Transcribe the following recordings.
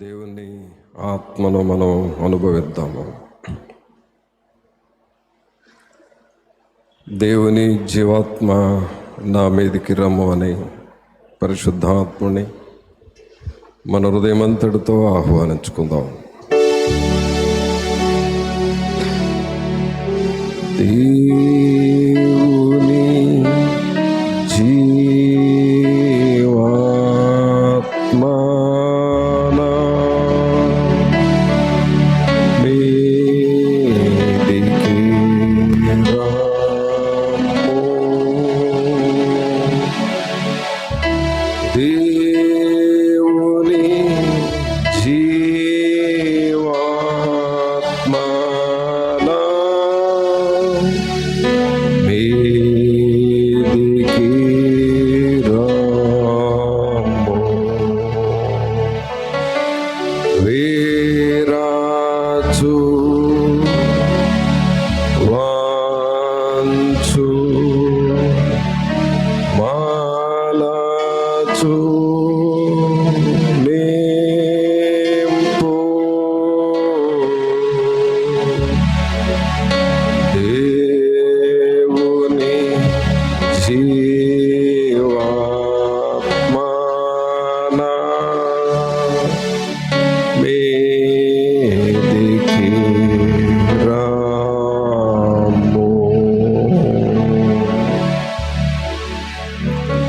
దేవుని ఆత్మను మనం అనుభవిద్దాము. దేవుని జీవాత్మ నా మీదికి రమ్ము అని పరిశుద్ధాత్మని మన హృదయమంతటితో ఆహ్వానించుకుందాం. దేవుని జీవాత్మ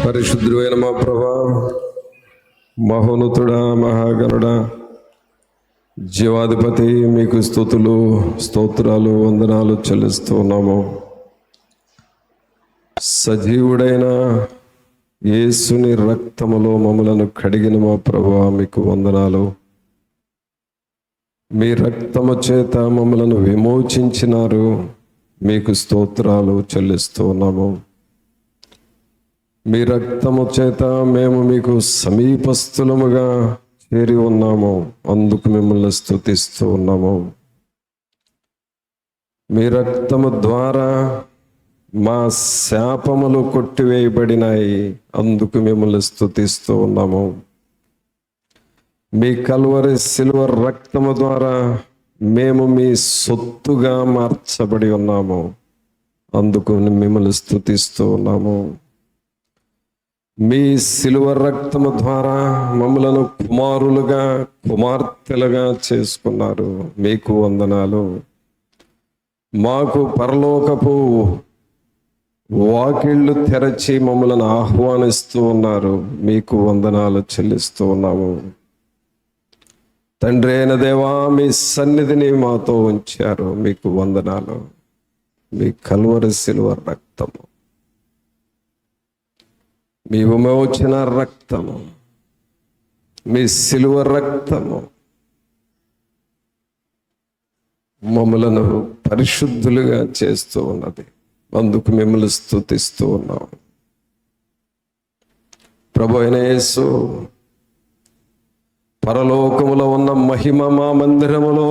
పరిశుద్ధుడైన మా ప్రభా, మహోన్నతుడా, మహాగణుడా, జీవాధిపతి, మీకు స్తుతులు, స్తోత్రాలు, వందనాలు చెల్లిస్తూ ఉన్నాము. సజీవుడైన యేసుని రక్తములో మమ్మలను కడిగిన మా ప్రభువా, మీకు వందనాలు. మీ రక్తము చేత మమ్మలను విమోచించినారు, మీకు స్తోత్రాలు చెల్లిస్తూ ఉన్నాము. మీ రక్తము చేత మేము మీకు సమీపస్థులముగా చేరి ఉన్నాము, అందుకు మిమ్మల్ని స్తుతిస్తూ ఉన్నాము. మీ రక్తము ద్వారా మా శాపములు కొట్టివేయబడినాయి, అందుకు మిమ్మల్ని స్తుతిస్తూ ఉన్నాము. మీ కల్వరి సిలువ రక్తము ద్వారా మేము మీ సొత్తుగా మార్చబడి ఉన్నాము, అందుకు మిమ్మల్ని స్తుతిస్తూ ఉన్నాము. మీ సిలువ రక్తము ద్వారా మమ్మలను కుమారులుగా, కుమార్తెలుగా చేసుకున్నారు, మీకు వందనాలు. మాకు పరలోకపు వాకిళ్ళు తెరచి మమ్మలను ఆహ్వానిస్తూ ఉన్నారు, మీకు వందనాలు చెల్లిస్తూ ఉన్నాము. తండ్రి అయిన దేవా, మీ సన్నిధిని మాతో ఉంచారు, మీకు వందనాలు. మీ కల్వరి సిలువ రక్తము, మీ విమోచన రక్తము, మీ సిలువ రక్తము మమ్మలను పరిశుద్ధులుగా చేస్తూ ఉన్నది, అందుకు మిమ్మల్ని స్తుతిస్తూ ఉన్నాం. ప్రభు అయిన యేసు, పరలోకములో ఉన్న మహిమ మా మందిరములో,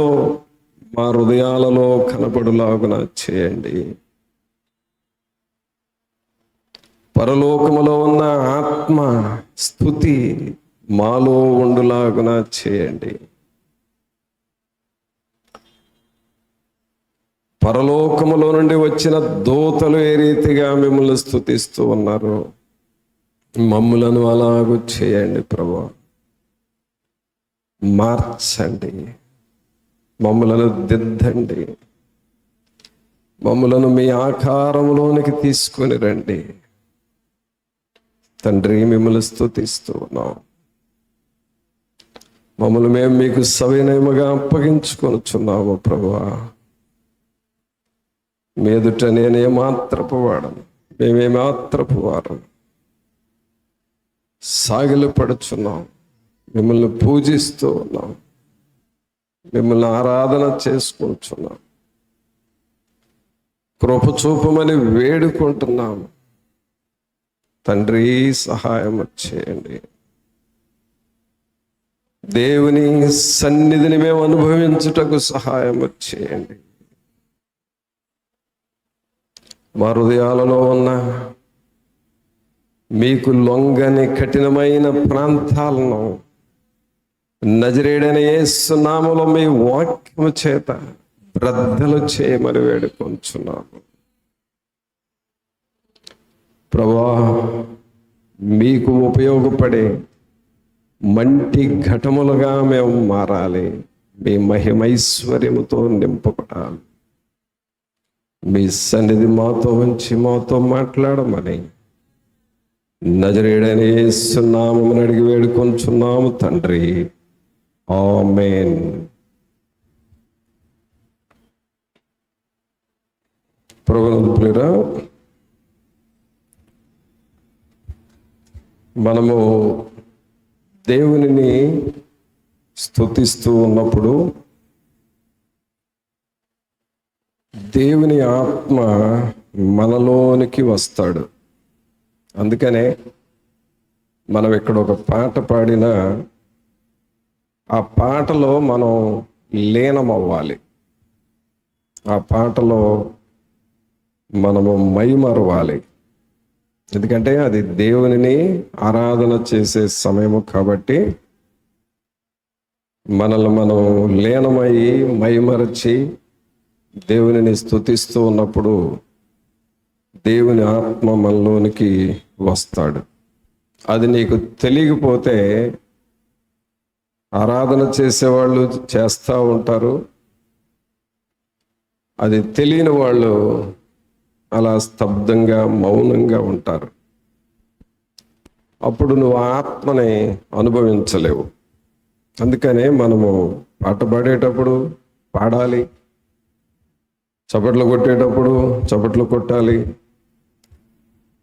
మా హృదయాలలో కనపడులాగున చేయండి. పరలోకములో ఉన్న ఆత్మ స్తుతి మాలో ఉండులాగున చేయండి. పరలోకములో నుండి వచ్చిన దూతలు ఏ రీతిగా మిమ్మల్ని స్తుతిస్తూ ఉన్నారు, మమ్ములను అలాగూ చేయండి ప్రభువా. మార్చండి, మమ్ములను దిద్దండి, మమ్ములను మీ ఆకారములోనికి తీసుకొని రండి. తండ్రి, మిమ్మల్ని స్తుతిస్తూ ఉన్నాం. మమ్మల్ని మేము మీకు సవినయముగా అప్పగించుకొనుచున్నాము ప్రభువా. మీదుట నేనేమాత్రపు వాడను, మేమేమాత్రపు వారను. సాగిలపడుచున్నాం, మిమ్మల్ని పూజిస్తూ ఉన్నాం, మిమ్మల్ని ఆరాధన చేసుకుంటున్నాం. కృప చూపమని వేడుకుంటున్నాము. తండ్రి, సహాయం చేయండి. దేవుని సన్నిధిని మేము అనుభవించుటకు సహాయం చేయండి. మా హృదయాలలో ఉన్న మీకు లొంగని కఠినమైన ప్రాంతాలను నజరేయుడైన యేసు నామములో మీ వాక్యము చేత బ్రద్దలు చేయమని వేడుకొంచున్నాము. ప్రభువా, మీకు ఉపయోగపడే మంటి ఘటములుగా మేము మారాలి. మీ మహిమైశ్వర్యముతో నింపబడాలి. మీ సన్నిధి మాతో ఉంచి మాతో మాట్లాడమని నజరేయుడైన యేసు నామమున అడిగి వేడుకొంచున్నాము తండ్రి. ఆమేన్. ప్రభువునందు ప్రియురా, మనము దేవునిని స్తుతిస్తూ ఉన్నప్పుడు దేవుని ఆత్మ మనలోనికి వస్తాడు. అందుకనే మనం ఇక్కడ ఒక పాట పాడినా ఆ పాటలో మనం లీనమవ్వాలి. ఆ పాటలో మనము మైమరవాలి. ఎందుకంటే అది దేవునిని ఆరాధన చేసే సమయము కాబట్టి మనల్ని మనం లీనమై మైమరచి దేవునిని స్తుతిస్తూ ఉన్నప్పుడు దేవుని ఆత్మ మనలోనికి వస్తాడు. అది నీకు తెలియకపోతే ఆరాధన చేసేవాళ్ళు చేస్తూ ఉంటారు, అది తెలియని వాళ్ళు అలా స్తబ్దంగా మౌనంగా ఉంటారు. అప్పుడు నువ్వు ఆత్మని అనుభవించలేవు. అందుకనే మనము పాట పాడేటప్పుడు పాడాలి, చప్పట్లు కొట్టేటప్పుడు చప్పట్లు కొట్టాలి.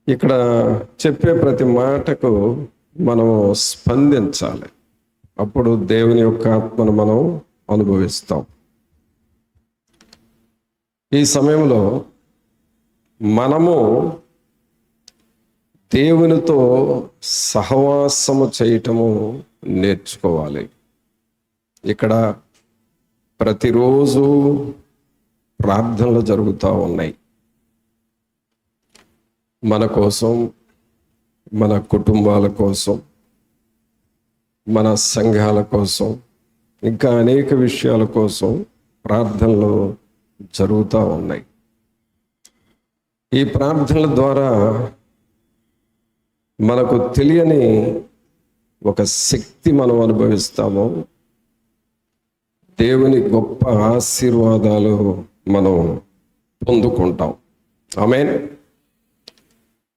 ఇక్కడ చెప్పే ప్రతి మాటకు మనము స్పందించాలి. అప్పుడు దేవుని యొక్క ఆత్మను మనం అనుభవిస్తాం. ఈ సమయంలో మనము దేవునితో సహవాసము చేయటము నేర్చుకోవాలి. ఇక్కడ ప్రతిరోజు ప్రార్థనలు జరుగుతూ ఉన్నాయి. మన కోసం, మన కుటుంబాల కోసం, మన సంఘాల కోసం, ఇంకా అనేక విషయాల కోసం ప్రార్థనలు జరుగుతూ ఉన్నాయి. ఈ ప్రార్థనల ద్వారా మనకు తెలియని ఒక శక్తి మనం అనుభవిస్తాము. దేవుని గొప్ప ఆశీర్వాదాలు మనం పొందుకుంటాం. ఆమేన్.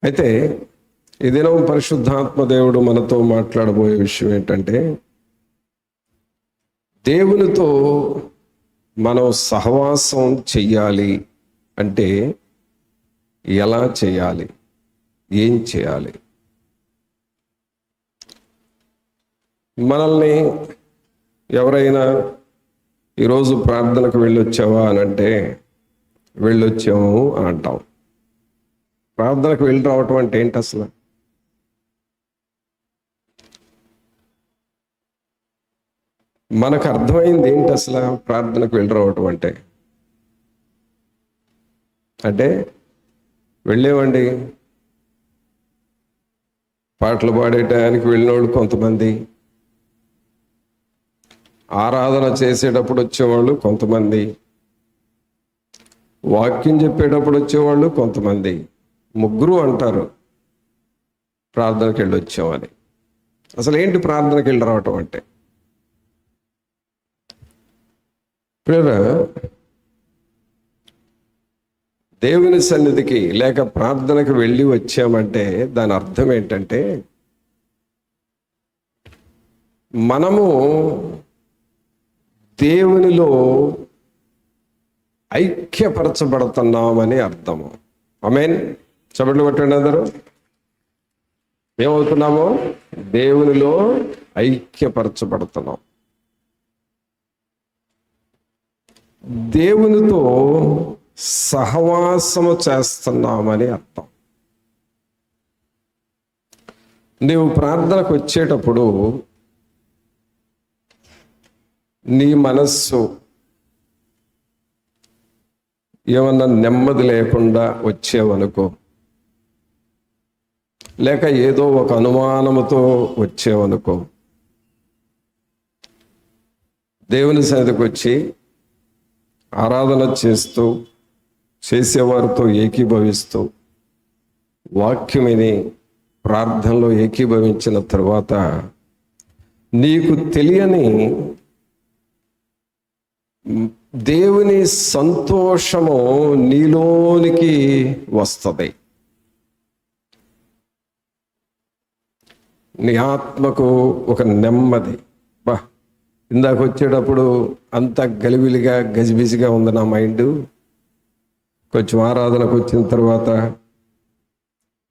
అయితే ఈ దినం పరిశుద్ధాత్మ దేవుడు మనతో మాట్లాడబోయే విషయం ఏంటంటే, దేవునితో మనం సహవాసం చెయ్యాలి అంటే ఎలా చేయాలి, ఏం చేయాలి? మనల్ని ఎవరైనా ఈరోజు ప్రార్థనకు వెళ్ళొచ్చావా అని అంటే వెళ్ళొచ్చాము అని అంటాం. ప్రార్థనకు వెళ్ళి రావటం అంటే ఏంటి అసలు? మనకు అర్థమైంది ఏంటి అసలు ప్రార్థనకు వెళ్ళి రావటం అంటే? అంటే వెళ్ళేవండి, పాటలు పాడేటానికి వెళ్ళినవాళ్ళు కొంతమంది, ఆరాధన చేసేటప్పుడు వచ్చేవాళ్ళు కొంతమంది, వాక్యం చెప్పేటప్పుడు వచ్చేవాళ్ళు కొంతమంది. ముగ్గురు అంటారు ప్రార్థనకి వెళ్ళి వచ్చామని. అసలు ఏంటి ప్రార్థనకి వెళ్ళి రావటం అంటే? ప్రియరా, దేవుని సన్నిధికి లేక ప్రార్థనకు వెళ్ళి వచ్చామంటే దాని అర్థం ఏంటంటే, మనము దేవునిలో ఐక్యపరచబడుతున్నామని అర్థము. ఆమేన్. చప్పట్లు కొట్టండి అందరూ. ఏమవుతున్నామో దేవునిలో ఐక్యపరచబడుతున్నాం. దేవునితో సహవాసము చేస్తున్నామని అర్థం. నీవు ప్రార్థనకు వచ్చేటప్పుడు నీ మనస్సు ఏమన్నా నెమ్మది లేకుండా వచ్చేవనుకో, లేక ఏదో ఒక అనుమానముతో వచ్చేవనుకో, దేవుని సన్నిధికి వచ్చి ఆరాధన చేస్తూ, చేసేవారితో ఏకీభవిస్తూ, వాక్యం విని ప్రార్థనలో ఏకీభవించిన తర్వాత నీకు తెలియని దేవుని సంతోషము నీలోనికి వస్తుంది. నీ ఆత్మకు ఒక నెమ్మది. ఇందాక వచ్చేటప్పుడు అంత గలిబిలిగా గజిబిజిగా ఉంది నా మైండ్. కొంచెం ఆరాధనకు వచ్చిన తర్వాత,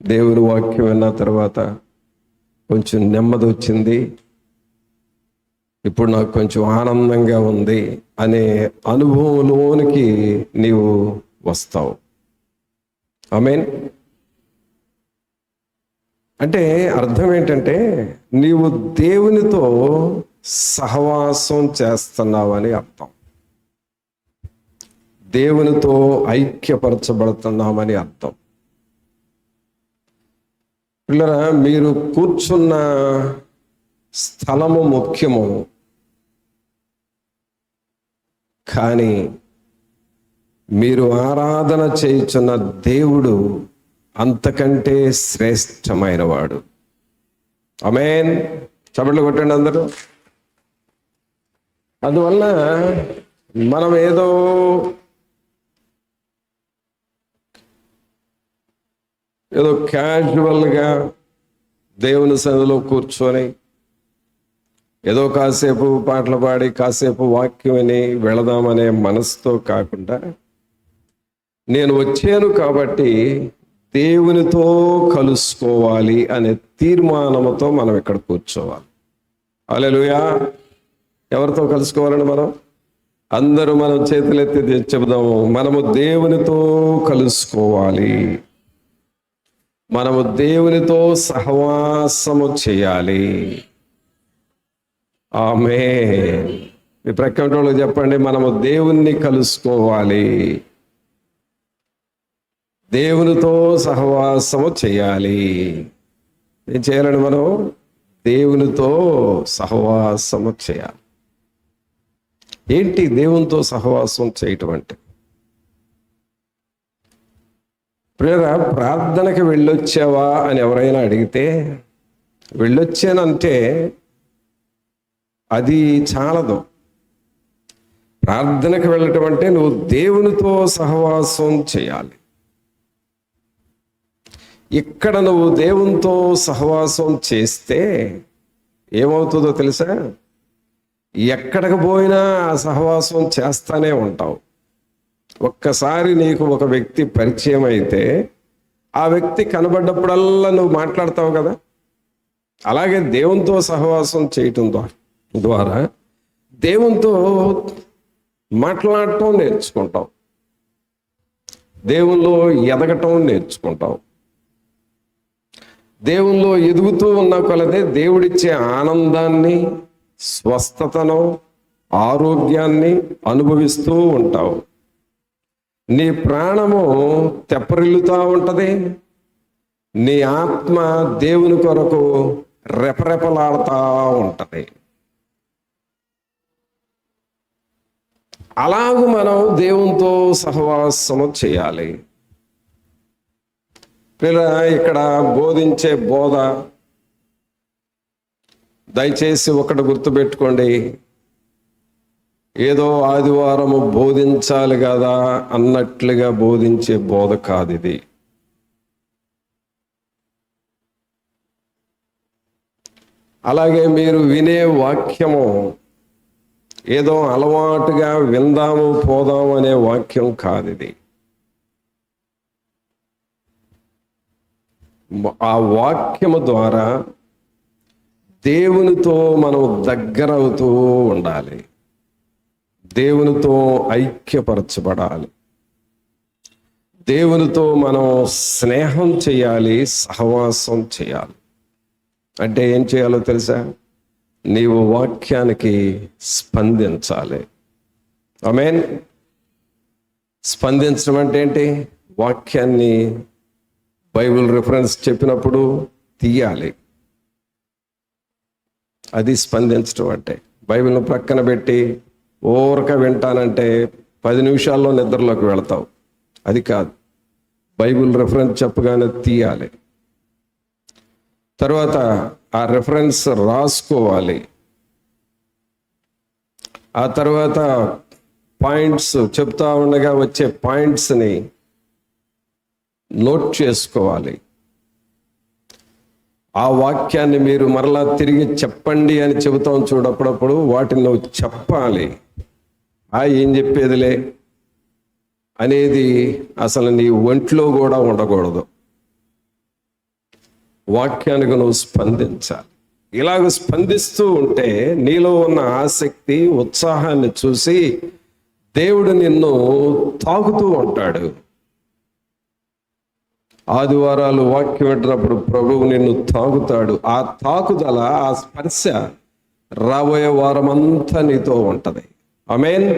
దేవుని వాక్యం విన్న తర్వాత కొంచెం నెమ్మది వచ్చింది. ఇప్పుడు నాకు కొంచెం ఆనందంగా ఉంది అనే అనుభవంలోనికి నీవు వస్తావు. ఆమేన్. అంటే అర్థం ఏంటంటే, నీవు దేవునితో సహవాసం చేస్తున్నావని అర్థం. దేవునితో ఐక్యపరచబడుతున్నామని అర్థం. పిల్లరా, మీరు కూర్చున్న స్థలము ముఖ్యము, కానీ మీరు ఆరాధన చేయుచున్న దేవుడు అంతకంటే శ్రేష్టమైన వాడు. ఆమేన్. చప్పట్లు కొట్టండి అందరూ. అందువల్ల మనం ఏదో క్యాజువల్గా దేవుని సన్నిధిలో కూర్చొని ఏదో కాసేపు పాటలు పాడి కాసేపు వాక్యం విని వెళదామనే మనసుతో కాకుండా, నేను వచ్చాను కాబట్టి దేవునితో కలుసుకోవాలి అనే తీర్మానంతో మనం ఇక్కడ కూర్చోవాలి. హల్లెలూయా. ఎవరితో కలుసుకోవాలండి? అందరూ మనం చేతులెత్తి చెబుదాము, మనము దేవునితో కలుసుకోవాలి, మనము దేవునితో సహవాసము చేయాలి. ఆమేన్. మీ ప్రక్కన వాళ్ళకి చెప్పండి, మనము దేవుణ్ణి కలుసుకోవాలి, దేవునితో సహవాసము చేయాలి. ఏం చేయాలండి? మనం దేవునితో సహవాసము చేయాలి. ఏంటి దేవునితో సహవాసం చేయటం అంటే? ప్రియరా, ప్రార్థనకి వెళ్ళొచ్చావా అని ఎవరైనా అడిగితే, వెళ్ళొచ్చానంటే అది చాలదు. ప్రార్థనకి వెళ్ళటం అంటే నువ్వు దేవునితో సహవాసం చేయాలి. ఇక్కడ నువ్వు దేవునితో సహవాసం చేస్తే ఏమవుతుందో తెలుసా? ఎక్కడికి పోయినా ఆ సహవాసం చేస్తానే ఉంటావు. ఒక్కసారి నీకు ఒక వ్యక్తి పరిచయం అయితే ఆ వ్యక్తి కనబడ్డప్పుడల్లా నువ్వు మాట్లాడతావు కదా. అలాగే దేవునితో సహవాసం చేయటం ద్వారా దేవునితో మాట్లాడటం నేర్చుకుంటావు, దేవునిలో ఎదగటం నేర్చుకుంటావు. దేవునిలో ఎదుగుతూ ఉన్న కొలదే దేవుడిచ్చే ఆనందాన్ని, స్వస్థతను, ఆరోగ్యాన్ని అనుభవిస్తూ ఉంటావు. నీ ప్రాణము తెప్పరిల్లుతూ ఉంటుంది, నీ ఆత్మ దేవుని కొరకు రెపరెపలాడుతూ ఉంటుంది. అలాగూ మనం దేవునితో సహవాసము చేయాలి. ఇక్కడ బోధించే బోధ దయచేసి ఒకటి గుర్తుపెట్టుకోండి, ఏదో ఆదివారము బోధించాలి కదా అన్నట్లుగా బోధించే బోధ కాదు ఇది. అలాగే మీరు వినే వాక్యము ఏదో అలవాటుగా విందాము పోదాము అనే వాక్యం కాదు ఇది. ఆ వాక్యము ద్వారా దేవునితో మనం దగ్గర అవుతూ ఉండాలి, దేవునితో ఐక్యపరచబడాలి, దేవునితో మనం స్నేహం చేయాలి, సహవాసం చేయాలి. అంటే ఏం చేయాలో తెలుసా? నీవు వాక్యానికి స్పందించాలి. ఆమేన్. స్పందించడం అంటే ఏంటి? వాక్యాన్ని బైబిల్ రిఫరెన్స్ చెప్పినప్పుడు తీయాలి, అది స్పందించడం అంటే. బైబిల్ను ప్రక్కన పెట్టి ఊరక వింటానంటే 10 నిమిషాల్లో నిద్రలోకి వెళతావు. అది కాదు, బైబిల్ రెఫరెన్స్ చెప్పగానే తీయాలి. తర్వాత ఆ రెఫరెన్స్ రాసుకోవాలి. ఆ తర్వాత పాయింట్స్ చెప్తా ఉండగా వచ్చే పాయింట్స్ని నోట్ చేసుకోవాలి. ఆ వాక్యాన్ని మీరు మరలా తిరిగి చెప్పండి అని చెబుతాం చూడప్పుడప్పుడు, వాటిని నువ్వు చెప్పాలి. ఏం చెప్పేదిలే అనేది అసలు నీ ఒంట్లో కూడా ఉండకూడదు. వాక్యానికి నువ్వు స్పందించాలి. ఇలాగ స్పందిస్తూ ఉంటే నీలో ఉన్న ఆసక్తి, ఉత్సాహాన్ని చూసి దేవుడు నిన్ను తాకుతూ ఉంటాడు. ఆదివారాలు వాక్యం వింటున్నప్పుడు ప్రభువు నిన్ను తాకుతాడు. ఆ తాకుదల, ఆ స్పర్శ రాబోయే వారమంతా నీతో ఉంటది. ఆమేన్.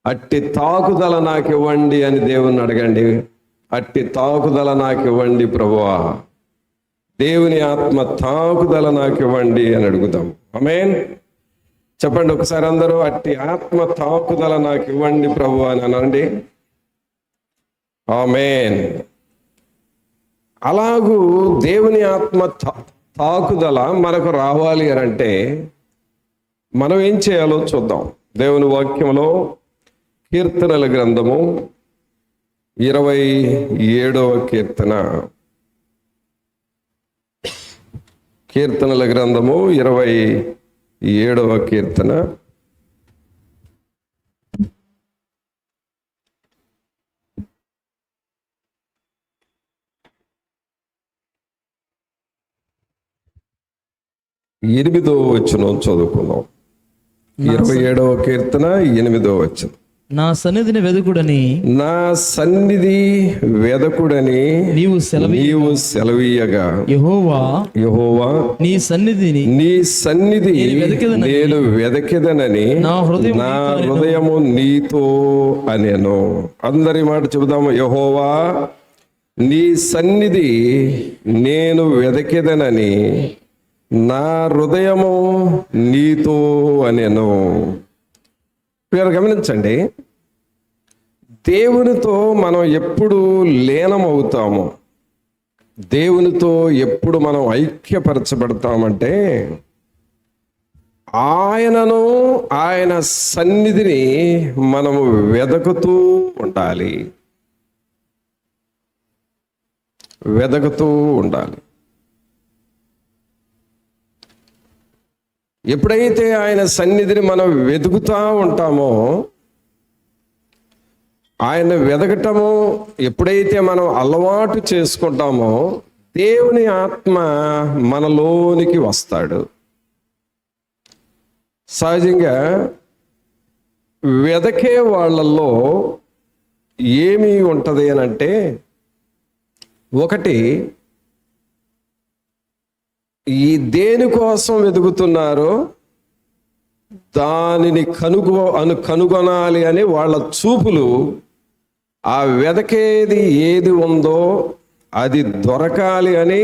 అట్టి తాకుదల నాకు ఇవ్వండి అని దేవుని అడగండి. అట్టి తాకుదల నాకు ఇవ్వండి ప్రభువా, దేవుని ఆత్మ తాకుదల నాకు ఇవ్వండి అని అడుగుతాం. ఆమేన్. చెప్పండి ఒకసారి అందరూ, అట్టి ఆత్మ తాకుదల నాకు ఇవ్వండి ప్రభువా అని అనండి. ఆమేన్. అలాగూ దేవుని ఆత్మ తాకుదల మనకు రావాలి అని అంటే మనం ఏం చేయాలో చూద్దాం. దేవుని వాక్యంలో కీర్తనల గ్రంథము 27వ కీర్తన, కీర్తనల గ్రంథము 27వ కీర్తన 8వ వచనం చదువుకుందాం. 27వ కీర్తన 8వ వచనం. నా సన్నిధిని వెదకుడని, నా సన్నిధి వెదకుడని నీవు సెలవీయగా, యెహోవా నీ సన్నిధి నేను వెదకెదనని నా హృదయము నీతో అనెను. అందరి మాట చెబుదాము. యెహోవా నీ సన్నిధి నేను వెదకెదనని నా హృదయము నీతో అనెను. మీరు గమనించండి, దేవునితో మనం ఎప్పుడు లీనమవుతాము, దేవునితో ఎప్పుడు మనం ఐక్యపరచబడతామంటే ఆయనను, ఆయన సన్నిధిని మనము వెదకుతూ ఉండాలి, వెదకుతూ ఉండాలి. ఎప్పుడైతే ఆయన సన్నిధిని మనం వెతుకుతూ ఉంటామో, ఆయన వెదకటము ఎప్పుడైతే మనం అలవాటు చేసుకుంటామో, దేవుని ఆత్మ మనలోనికి వస్తాడు. సహజంగా వెదకే వాళ్ళల్లో ఏమి ఉంటుంది అని అంటే, ఒకటి, ఈ దేనికోసం వెతుకుతున్నారో దానిని కనుగొనాలి అని వాళ్ళ చూపులు ఆ వెదకేది ఏది ఉందో అది దొరకాలి అని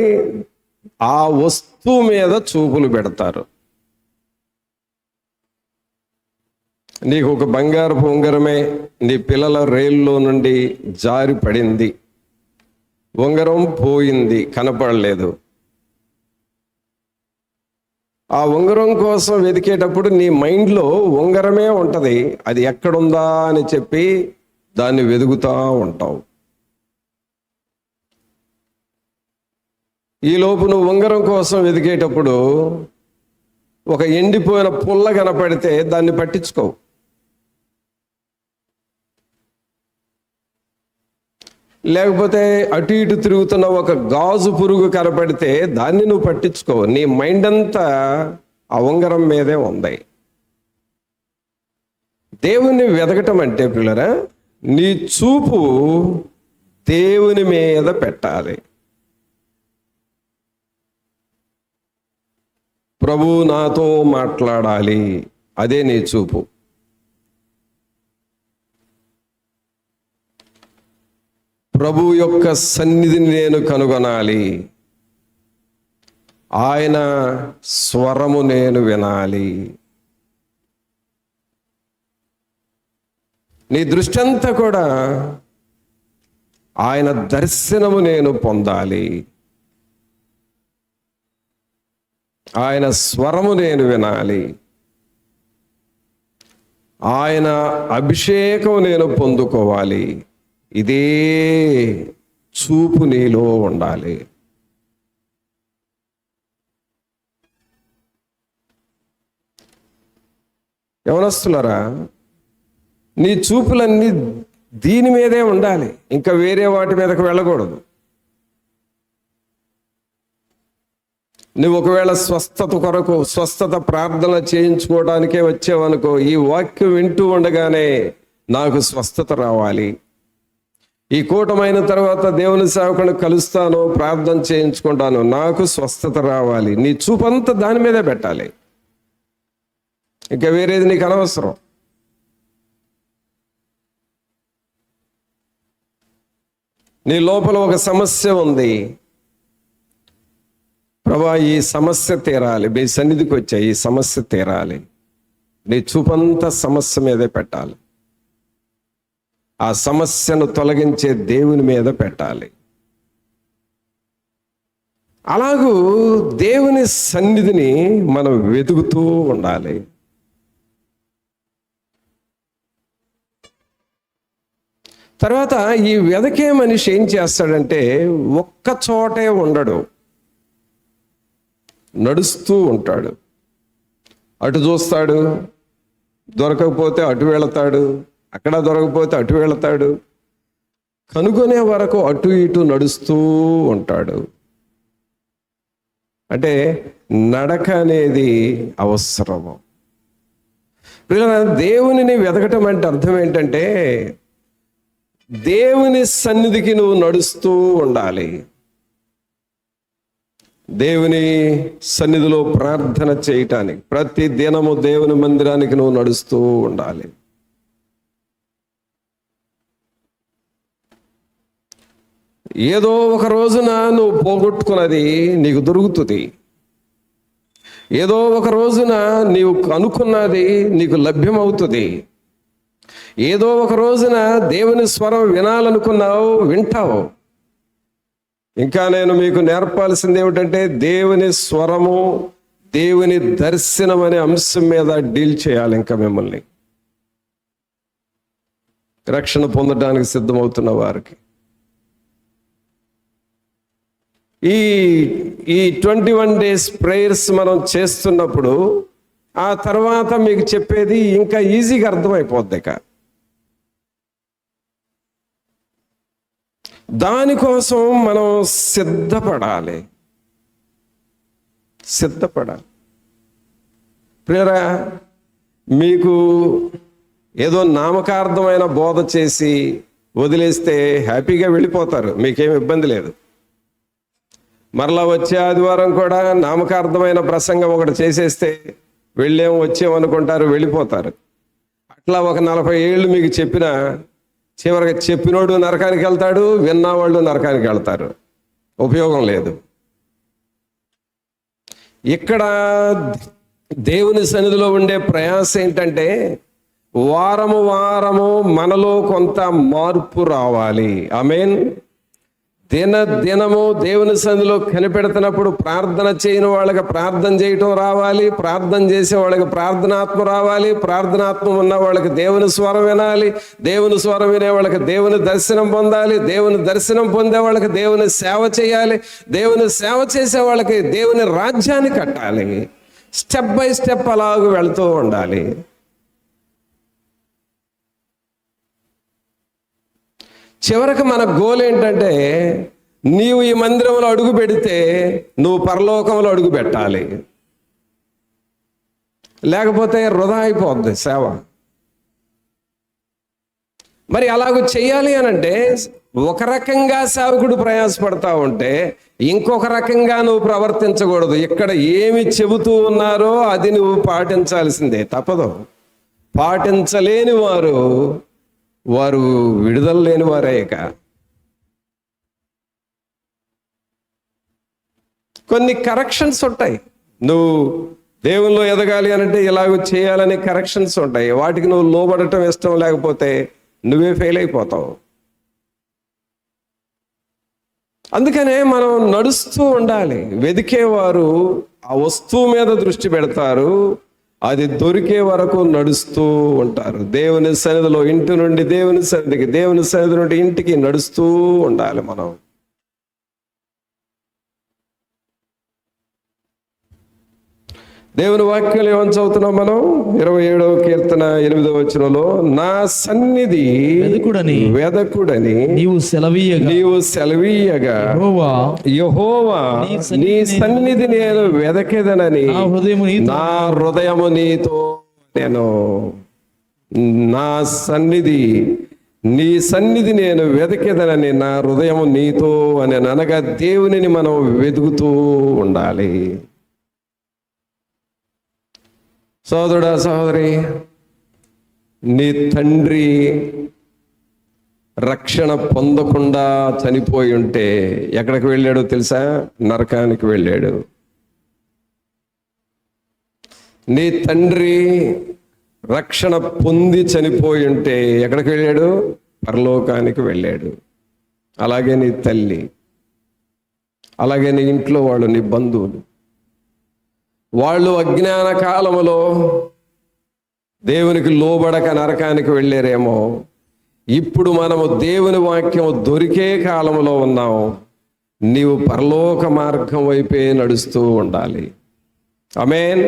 ఆ వస్తువు మీద చూపులు పెడతారు. నీకు ఒక బంగారపు ఉంగరమే నీ పిల్లల రైల్లో నుండి జారి పడింది, ఉంగరం పోయింది, కనపడలేదు. ఆ ఉంగరం కోసం వెతికేటప్పుడు నీ మైండ్లో ఉంగరమే ఉంటుంది, అది ఎక్కడుందా అని చెప్పి దాన్ని వెతుకుతూ ఉంటావు. ఈలోపు నువ్వు ఉంగరం కోసం వెతికేటప్పుడు ఒక ఎండిపోయిన పుల్ల కనపడితే దాన్ని పట్టించుకోవు. లేకపోతే అటు ఇటు తిరుగుతున్న ఒక గాజు పురుగు కనపడితే దాన్ని నువ్వు పట్టించుకో. నీ మైండ్ అంతా ఆ ఉంగరం మీదే ఉంది. దేవుణ్ణి వెతకటం అంటే పిల్లరా, నీ చూపు దేవుని మీద పెట్టాలి. ప్రభు నాతో మాట్లాడాలి, అదే నీ చూపు. ప్రభు యొక్క సన్నిధిని నేను కనుగొనాలి, ఆయన స్వరము నేను వినాలి. నీ దృష్టి అంతా కూడా ఆయన దర్శనము నేను పొందాలి, ఆయన స్వరము నేను వినాలి, ఆయన అభిషేకం నేను పొందుకోవాలి. ఇదే చూపు నీలో ఉండాలి. యవనస్తులారా, నీ చూపులన్నీ దీని మీదే ఉండాలి, ఇంకా వేరే వాటి మీదకు వెళ్ళకూడదు. నువ్వు ఒకవేళ స్వస్థత ప్రార్థన చేయించుకోవడానికే వచ్చావనుకో, ఈ వాక్యం వింటూ ఉండగానే నాకు స్వస్థత రావాలి, ఈ కూటమైన తర్వాత దేవుని సేవకుని కలుస్తాను, ప్రార్థన చేయించుకుంటాను, నాకు స్వస్థత రావాలి, నీ చూపంతా దాని మీదే పెట్టాలి. ఇంకా వేరేది నీకు అనవసరం. నీ లోపల ఒక సమస్య ఉంది, ప్రభా ఈ సమస్య తీరాలి, మీ సన్నిధికి వచ్చా ఈ సమస్య తీరాలి, నీ చూపంతా సమస్య మీదే పెట్టాలి, ఆ సమస్యను తొలగించే దేవుని మీద పెట్టాలి. అలాగూ దేవుని సన్నిధిని మనం వెతుకుతూ ఉండాలి. తర్వాత ఈ వెదకే మనిషి ఏం చేస్తాడంటే ఒక్క చోటే ఉండడు, నడుస్తూ ఉంటాడు. అటు చూస్తాడు, దొరకకపోతే అటు వెళతాడు, అక్కడ దొరకకపోతే అటు వెళతాడు, కనుగొనే వరకు అటు ఇటు నడుస్తూ ఉంటాడు. అంటే నడక అనేది అవసరము. దేవునిని వెతకటం అంటే అర్థం ఏంటంటే దేవుని సన్నిధికి నువ్వు నడుస్తూ ఉండాలి, దేవుని సన్నిధిలో ప్రార్థన చేయటానికి ప్రతి దినము దేవుని మందిరానికి నువ్వు నడుస్తూ ఉండాలి. ఏదో ఒక రోజున నువ్వు పోగొట్టుకున్నది నీకు దొరుకుతుంది, ఏదో ఒక రోజున నీవు అనుకున్నది నీకు లభ్యమవుతుంది, ఏదో ఒక రోజున దేవుని స్వరం వినాలనుకున్నావు, వింటావు. ఇంకా నేను మీకు నేర్పాల్సింది ఏమిటంటే దేవుని స్వరము, దేవుని దర్శనం అనే అంశం మీద డీల్ చేయాలి. ఇంకా మిమ్మల్ని రక్షణ పొందడానికి సిద్ధమవుతున్న వారికి ఈ 21 days ప్రేయర్స్ మనం చేస్తున్నప్పుడు ఆ తర్వాత మీకు చెప్పేది ఇంకా ఈజీగా అర్థమైపోద్ది. ఇక దానికోసం మనం సిద్ధపడాలి. ప్రియరా, మీకు ఏదో నామకార్థమైన బోధ చేసి వదిలేస్తే హ్యాపీగా వెళ్ళిపోతారు, మీకేం ఇబ్బంది లేదు. మరలా వచ్చే ఆదివారం కూడా నామకార్థమైన ప్రసంగం ఒకటి చేసేస్తే వచ్చామనుకుంటారు, వెళ్ళిపోతారు. అట్లా ఒక 40 ఏళ్ళు మీకు చెప్పినా చివరికి చెప్పినోడు నరకానికి వెళ్తాడు, విన్నవాళ్ళు నరకానికి వెళ్తారు, ఉపయోగం లేదు. ఇక్కడ దేవుని సన్నిధిలో ఉండే ప్రయాస ఏంటంటే వారము మనలో కొంత మార్పు రావాలి. ఆమేన్. దినము దేవుని సన్నిధిలో కనిపెడుతున్నప్పుడు ప్రార్థన చేయని వాళ్ళకి ప్రార్థన చేయటం రావాలి, ప్రార్థన చేసే వాళ్ళకి ప్రార్థనాత్మ రావాలి, ప్రార్థనాత్మ ఉన్న వాళ్ళకి దేవుని స్వరం వినాలి, దేవుని స్వరం వినే వాళ్ళకి దేవుని దర్శనం పొందాలి, దేవుని దర్శనం పొందే వాళ్ళకి దేవుని సేవ చేయాలి, దేవుని సేవ చేసే వాళ్ళకి దేవుని రాజ్యాన్ని కట్టాలి. స్టెప్ బై స్టెప్ అలాగూ వెళ్తూ ఉండాలి. చివరికి మన గోల్ ఏంటంటే నీవు ఈ మందిరంలో అడుగు పెడితే నువ్వు పరలోకంలో అడుగు పెట్టాలి, లేకపోతే వృధా అయిపోద్ది సేవ. మరి అలాగూ చెయ్యాలి అనంటే ఒక రకంగా సేవకుడు ప్రయాసపడతా ఉంటే ఇంకొక రకంగా నువ్వు ప్రవర్తించకూడదు. ఇక్కడ ఏమి చెబుతూ ఉన్నారో అది నువ్వు పాటించాల్సిందే, తప్పదు. పాటించలేని వారు విడుదల లేని వారే. ఇక కొన్ని కరెక్షన్స్ ఉంటాయి. నువ్వు దేవుల్లో ఎదగాలి అనంటే ఇలాగ చేయాలని కరెక్షన్స్ ఉంటాయి. వాటికి నువ్వు లోబడటం ఇష్టం లేకపోతే నువ్వే ఫెయిల్ అయిపోతావు. అందుకనే మనం నడుస్తూ ఉండాలి. వెదికేవారు ఆ వస్తువు మీద దృష్టి పెడతారు, అది దొరికే వరకు నడుస్తూ ఉంటారు. దేవుని సన్నిధిలో ఇంటి నుండి దేవుని సన్నిధికి, దేవుని సన్నిధి నుండి ఇంటికి నడుస్తూ ఉండాలి మనం. దేవుని వాక్యాలు ఏమని చదువుతున్నాం మనం? 27వ కీర్తన 8వ వచనంలో, నా సన్నిధి వెదకుడని నీవు సెలవీయగా యెహోవా నీ సన్నిధి నేను వెదకెదనని నా హృదయము నీతో నేను నా సన్నిధి నీ సన్నిధి నేను వెదకెదనని నా హృదయము నీతో అని అనగా దేవునిని మనం వెతుకుతూ ఉండాలి. సోదరుడా, సహోదరి, నీ తండ్రి రక్షణ పొందకుండా చనిపోయి ఉంటే ఎక్కడికి వెళ్ళాడో తెలుసా? నరకానికి వెళ్ళాడు. నీ తండ్రి రక్షణ పొంది చనిపోయి ఉంటే ఎక్కడికి వెళ్ళాడు? పరలోకానికి వెళ్ళాడు. అలాగే నీ తల్లి, అలాగే నీ ఇంట్లో వాళ్ళు, నీ బంధువులు, వాళ్ళు అజ్ఞాన కాలములో దేవునికి లోబడక నరకానికి వెళ్ళారేమో. ఇప్పుడు మనము దేవుని వాక్యం దొరికే కాలంలో ఉన్నాము. నీవు పరలోక మార్గం వైపే నడుస్తూ ఉండాలి. ఆమేన్.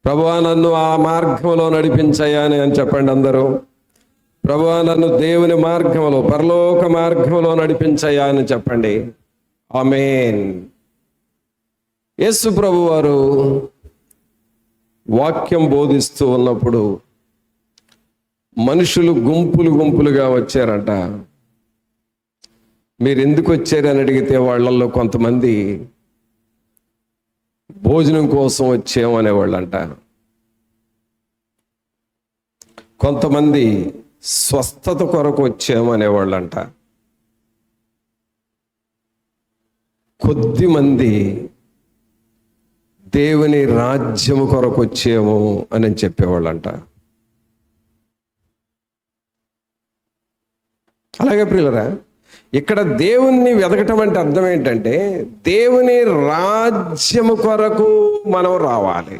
ప్రభువా, నన్ను ఆ మార్గంలో నడిపించయ్యా అని చెప్పండి అందరూ. ప్రభువా, నన్ను దేవుని మార్గంలో, పరలోక మార్గంలో నడిపించయ్యా అని చెప్పండి. ఆమేన్. యేసు ప్రభు వారు వాక్యం బోధిస్తూ ఉన్నప్పుడు మనుషులు గుంపులు గుంపులుగా వచ్చారంట. మీరు ఎందుకు వచ్చారని అడిగితే వాళ్ళల్లో కొంతమంది భోజనం కోసం వచ్చాము అనేవాళ్ళంట. కొంతమంది స్వస్థత కొరకు వచ్చాము అనేవాళ్ళంట. కొద్ది మంది దేవుని రాజ్యము కొరకు వచ్చేమో అని చెప్పేవాళ్ళంట. అలాగే ప్రియులరా, ఇక్కడ దేవుణ్ణి వెతకటం అంటే అర్థం ఏంటంటే దేవుని రాజ్యము కొరకు మనం రావాలి.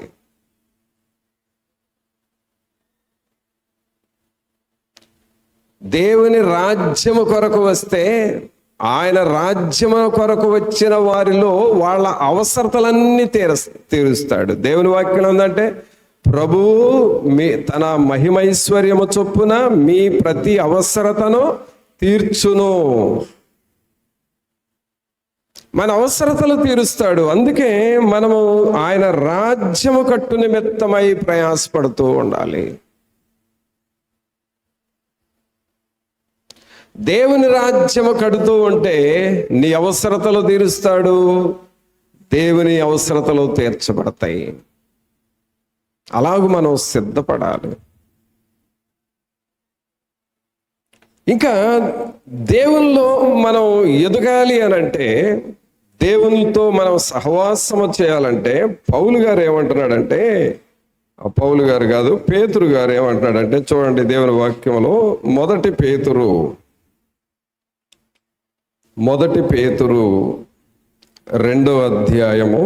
దేవుని రాజ్యము కొరకు వస్తే ఆయన రాజ్యము కొరకు వచ్చిన వారిలో వాళ్ళ అవసరతలన్నీ తీరుస్తాడు. దేవుని వాక్యం ఉందంటే, ప్రభువు మీ తన మహిమైశ్వర్యము చొప్పున మీ ప్రతి అవసరతను తీర్చును. మన అవసరతలు తీరుస్తాడు. అందుకే మనము ఆయన రాజ్యము కట్టు నిమిత్తమై ప్రయాసపడుతూ ఉండాలి. దేవుని రాజ్యము కడుతూ ఉంటే నీ అవసరతలు తీరుస్తాడు, దేవుని అవసరతలు తీర్చబడతాయి. అలాగూ మనం సిద్ధపడాలి. ఇంకా దేవునిలో మనం ఎదగాలి అనంటే, దేవునితో మనం సహవాసము చేయాలంటే పౌలు గారు ఏమంటున్నాడంటే, పౌలు గారు కాదు, పేతురు గారు ఏమంటున్నాడంటే, చూడండి దేవుని వాక్యంలో మొదటి పేతురు 2వ అధ్యాయము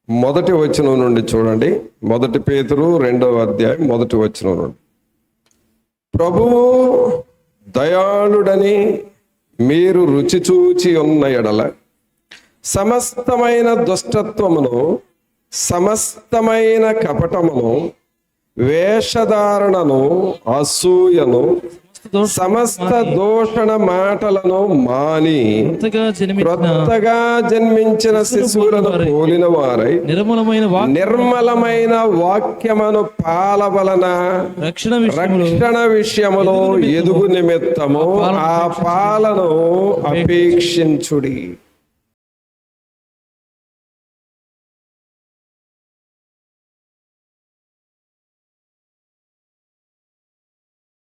1వ వచనం నుండి చూడండి. 1 పేతురు 2వ అధ్యాయం 1వ వచనం నుండి, ప్రభువు దయాళుడని మీరు రుచి చూచి ఉన్న ఎడల సమస్తమైన దుష్టత్వమును, సమస్తమైన కపటమును, వేషధారణను, అసూయను, సమస్త దూషణ మాటలను మాని క్రొత్తగా జన్మించిన శిశువులను పోలిన వారై నిర్మలమైన వాక్యమును పాల వలన రక్షణ విషయములో ఎదుగు నిమిత్తము ఆ పాలను అపేక్షించుడి.